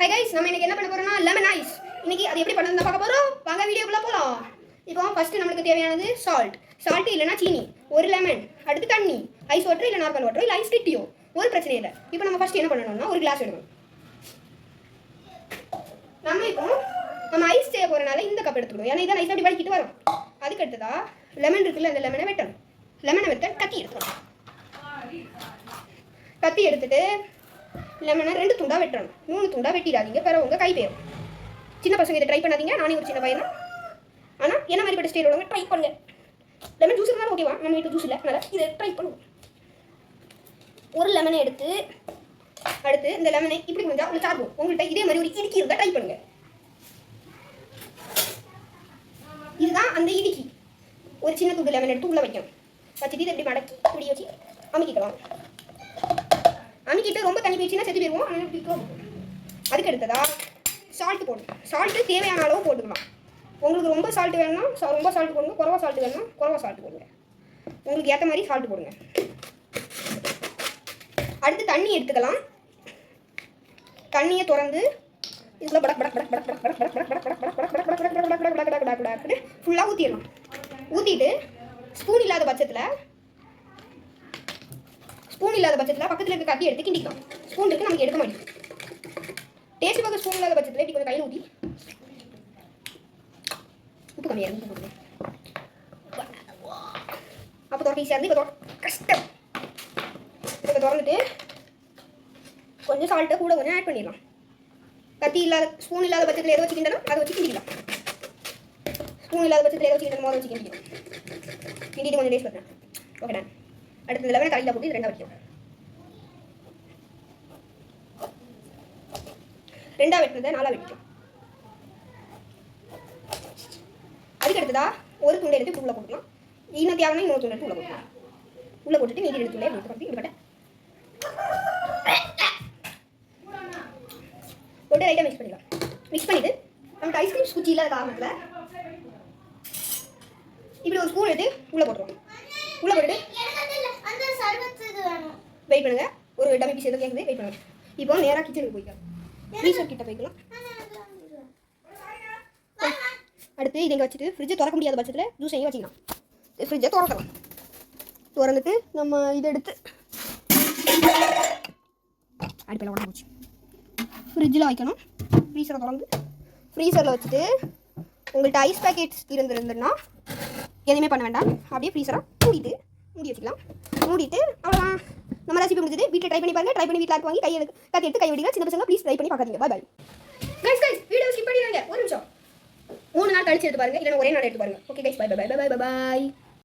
Hi guys, நம்ம இன்னைக்கு என்ன பண்ண போறோம்னா லெமன் ஐஸ். இன்னைக்கு அது எப்படி பண்ணனும்னு பார்க்க போறோம். வாங்க வீடியோக்குள்ள போலாம். இப்போ ஃபர்ஸ்ட் நமக்கு தேவையானது சால்ட் இல்லனா சீனி, ஒரு லெமன், அடுத்து தண்ணி, ஐஸ் வாட்டர் இல்ல நார்மல் வாட்டர் இல்ல ஐஸ் கட்டியோ, ஒரு பிரச்சனை இல்ல. இப்போ நம்ம ஃபர்ஸ்ட் என்ன பண்ணனும்னா ஒரு கிளாஸ் எடுக்கணும். நம்ம ஐஸ் செய்ய போறனால இந்த கப் எடுத்துக்கணும். ஏன்னா இத ஐஸ் அப்படி வலிக்கிட்டு வரும். அதுக்கு அடுத்ததா லெமன் இருக்குல்ல, அந்த லெமனை வெட்டணும். லெமனை வெட்ட கத்தி எடுத்துக்கணும். கத்தி எடுத்துட்டு லெமனை 2 துண்டா வெட்டணும். 3 துண்டா வெட்டிடாதீங்க, பிறகு உங்க கை போயிடும். சின்ன பசங்க இதை ட்ரை பண்ணாதீங்க. நானே ஒரு சின்ன பையன் தான். ஆனால் என்ன மாதிரி பட்ட ஸ்டைல் உள்ளவங்க ட்ரை பண்ணுங்க. லெமன் ஜூஸ் இருந்தாலும் ஓகேவா, நம்ம வீட்டு ஜூஸ் இல்லை, அதனால் இதை ட்ரை பண்ணுவோம். ஒரு லெமனை எடுத்து அடுத்து இந்த லெமனை இப்படி கொஞ்சம் உங்களுக்கு சாப்பிடுவோம். உங்கள்கிட்ட இதே மாதிரி ஒரு இடுக்கி இருந்தால் ட்ரை பண்ணுங்க. இதுதான் அந்த இடுக்கி. ஒரு சின்ன துண்டு லெமன் எடுத்து உள்ள வைக்கணும். வச்சுட்டு இதை இப்படி மடக்கி இப்படி வச்சு அமுக்கிக்கலாம். அமுக்கிட்டு ரொம்ப தண்ணி போயிடுச்சுன்னா செத்து போயிடுவோம். அதுக்கு அடுத்ததா சால்ட்டு போடணும். சால்ட்டு தேவையான அளவு போட்டுக்கலாம். உங்களுக்கு ரொம்ப சால்ட்டு வேணும்னா ரொம்ப சால்ட்டு போடுங்க, குறவா சால்ட்டு வேணும்னா குறவா சால்ட்டு போடுங்க. உங்களுக்கு ஏற்ற மாதிரி சால்ட்டு போடுங்க. அடுத்து தண்ணி எடுத்துக்கலாம். தண்ணியை திறந்து இதுக்குள்ள படக் படக் படக் படக் படக் படக் படக் படக் படக் படக் படக் படக் படக் படக் படக் படக் படக் படக் படக் ஃபுல்லாக ஊற்றிடலாம். ஊற்றிட்டு ஸ்பூன் இல்லாத பட்சத்தில் பக்கத்தில் இருக்க கத்தி எடுத்து கிண்டிக்கலாம். ஸ்பூன் இருக்கு நமக்கு எடுக்க மாட்டேங்குது. டேஸ்ட் பார்க்க ஸ்பூன் இல்லாத பட்சத்தில் இப்படி கொஞ்சம் கையில் ஊற்றி உப்பு கம்மியாக உப்பு போடுங்க. அப்போ திறக்க ஈஸியாக இருந்து இப்போ கஷ்டம். இப்போ திறந்துட்டு கொஞ்சம் சால்ட்டை கூட கொஞ்சம் ஆட் பண்ணிடலாம். கத்தி இல்லாத ஸ்பூன் இல்லாத பட்சத்தில் எதை வச்சு கிண்டணும் அதை வச்சு கிண்டிக்கலாம். ஸ்பூன் இல்லாத பட்சத்தில் எதை வச்சு கிண்டணும் அதை வச்சு கிண்டிக்கலாம். கிண்டிட்டு கொஞ்சம் டேஸ்ட் பண்ணுறேன். ஓகே, அடுத்த லெவலில் கடையில் போட்டு இது 2 வைக்கும். 2 வெட்டுறதை 4 வெட்டிக்கலாம். அதுக்கு அடுத்ததா ஒரு துண்டை எடுத்து உள்ள போட்டுக்கலாம். இன்னும் தேவைன்னா இன்னொரு துண்டை எடுத்து உள்ள போட்டுக்கலாம். உள்ள போட்டுட்டு நீதி 2 துண்டை போட்டு இப்படி போட்டு லைட்டாக மிக்ஸ் பண்ணிடலாம். மிக்ஸ் பண்ணிட்டு நமக்கு ஐஸ்கிரீம் குச்சி இல்லாத காரணத்தில் இப்படி ஒரு ஸ்பூன் எடுத்து உள்ள போட்டுருவோம். உள்ள போட்டுட்டு வெயிட் பண்ணுங்க. ஒரு டம்மி பீஸ் எதுவும் கேட்குது, வெயிட் பண்ணுங்க. இப்போ நேராக கிச்சனுக்கு போய்க்கலாம். ஃப்ரீசர் கிட்ட போய்க்கலாம். அடுத்து இதை வச்சுட்டு ஃப்ரிட்ஜை திறக்க முடியாத பட்சத்தில் ஜூஸ் எங்கே வச்சுக்கலாம். ஃப்ரிட்ஜை திறக்கலாம். திறந்துட்டு நம்ம இதை எடுத்து அடுப்பில் உடம்பு போச்சு ஃப்ரிட்ஜில் வைக்கணும். ஃப்ரீசரை திறந்து ஃப்ரீசரில் வச்சுட்டு உங்கள்கிட்ட ஐஸ் பேக்கெட்ஸ் இருந்துருந்துன்னா எதுவுமே பண்ண வேண்டாம். அப்படியே ஃப்ரீசரை மூடி வச்சுக்கலாம். மூடிட்டு அவ்வளோதான். நம்ம ரெசிபி முடிஞ்சது. வீட்டில் ட்ரை பண்ணி பாருங்க. ட்ரை பண்ணி வீட்டில் வாங்கி கத்தி எடுத்து கை விடுங்க. சின்ன பசங்க ப்ளீஸ் ட்ரை பண்ணி பார்க்காதீங்க. பாய் கைஸ், வீடியோ ஸ்கிப் பண்ணிடுங்க. ஒரு நிமிஷம் 3 நாள் கழிச்சு எடுத்து பாருங்க, இல்லைன்னா ஒரே நாள் எடுத்து பாருங்க. Okay guys, bye bye bye bye bye by.